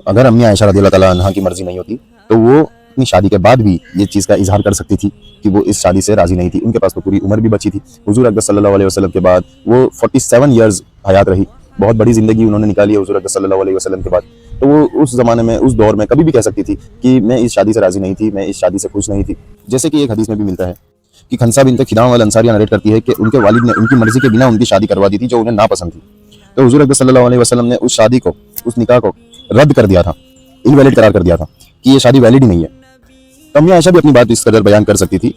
अगर अम्मी आयशा रज़ी अल्लाह ताला अन्हा की मर्जी नहीं होती तो वो अपनी शादी के बाद भी ये चीज़ का इजहार कर सकती थी कि वो इस शादी से राजी नहीं थी। उनके पास तो पूरी उम्र भी बची थी। हुजूर अकबर सल्लल्लाहु अलैहि वसल्लम के बाद वो 47 ईयर्स हयात रही। बहुत बड़ी ज़िंदगी उन्होंने निकाली है हुजूर अकबर सल्लल्लाहु अलैहि वसल्लम के बाद। तो वो उस ज़माने में, उस दौर में कभी भी कह सकती थी कि मैं इस शादी से राजी नहीं थी, मैं इस शादी से खुश नहीं थी। जैसे कि एक हदीस में भी मिलता है कि खंसा बिन्त खिदाम अल अंसारिया नरेट करती है कि उनके वालिद ने उनकी मर्जी के बिना उनकी शादी करवा दी थी जो उन्हें नापसंद थी। तो हुजूर अकबर सल्लल्लाहु अलैहि वसल्लम ने उस शादी को, उस निकाह को रद्द कर दिया था, इनवैलिड करार कर दिया था कि ये शादी वैलिड ही नहीं है। तो अम्मी आयशा भी अपनी बात इस कदर बयान कर सकती थी।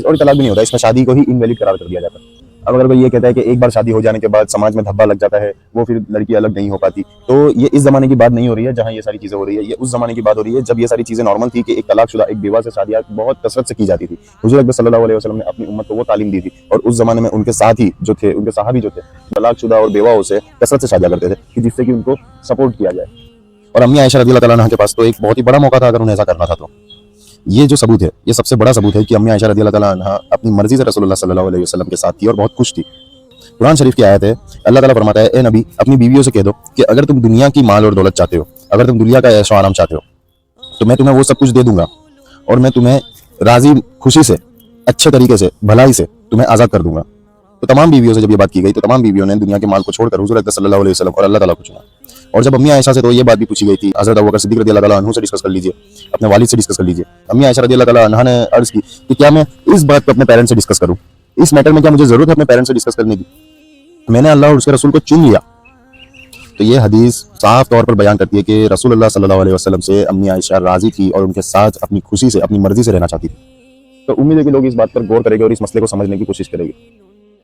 और तलाक भी नहीं होता, इसमें शादी को ही इनवैलिड करार कर दिया जाता। अब अगर कोई ये कहता है कि एक बार शादी हो जाने के बाद समाज में धब्बा लग जाता है, वो फिर लड़की अलग नहीं हो पाती, तो ये इस जमाने की बात नहीं हो रही है जहाँ ये सारी चीजें हो रही है। ये उस जमाने की बात हो रही है जब ये सारी चीजें नॉर्मल थी कि एक तलाकशुदा, एक बेवा से शादियां बहुत कसरत से की जाती थी। हुजूर अकबर सल्लल्लाहु अलैहि वसल्लम ने अपनी उम्मत को वो तालीम दी थी और उस जमाने में उनके साथी जो थे, उनके सहाबी जो थे, तलाकशुदा और बेवाओं से कसरत से शादियां करते थे कि जिससे कि उनको सपोर्ट किया जाए। और अम्मी आयशा रज़ी अल्लाह ताला अन्हा के पास तो एक बहुत ही बड़ा मौका था अगर उन्हें ऐसा करना था। तो ये जो सबूत है, ये सबसे बड़ा सबूत है कि अम्मी आयशा रज़ी अल्लाह ताला अन्हा अपनी मर्जी से रसूलुल्लाह सल्लल्लाहु अलैहि वसल्लम के साथ थी और बहुत खुश थी। कुरान शरीफ की आयत है, अल्लाह ताला फरमाता है, ए नबी अपनी बीवियों से कह दो कि अगर तुम दुनिया की माल और दौलत चाहते हो, अगर तुम दुनिया का ऐशो आराम चाहते हो, तो मैं तुम्हें वो सब कुछ दे दूंगा और मैं तुम्हें राजी खुशी से, अच्छे तरीके से, भलाई से तुम्हें आज़ाद कर दूंगा। तो तमाम बीवियों से जब ये बात की गई तो तमाम बीवियों ने दुनिया के माल को छोड़कर हुजूर अकबर सल्लल्लाहु अलैहि वसल्लम और अल्लाह ताला को चुना। और जब अम्मी आयशा से तो ये बात भी पूछी गई थी, हज़रत अबू बकर सिद्दीक़ रज़ी अल्लाह ताला अन्हु से डिस्कस कर लीजिए, अपने वालिद से डिस्कस कर लीजिए। अम्मी आयशा रज़ी अल्लाह ताला अन्हा ने अर्ज की कि क्या मैं इस बात को अपने पेरेंट्स से डिस्कस करूं, इस मैटर में क्या मुझे जरूरत है अपने पेरेंट्स से डिस्कस करने की? मैंने अल्लाह और उसके रसूल को चुन लिया। तो ये हदीस साफ तौर पर बयान करती है कि रसूलुल्लाह सल्लल्लाहु अलैहि वसल्लम से अम्मी आयशा राजी थी और उनके साथ अपनी खुशी से, अपनी मर्जी से रहना चाहती थी। तो उम्मीद है कि लोग इस बात पर गौर करेंगे और इस मसले को समझने की कोशिश करेंगे।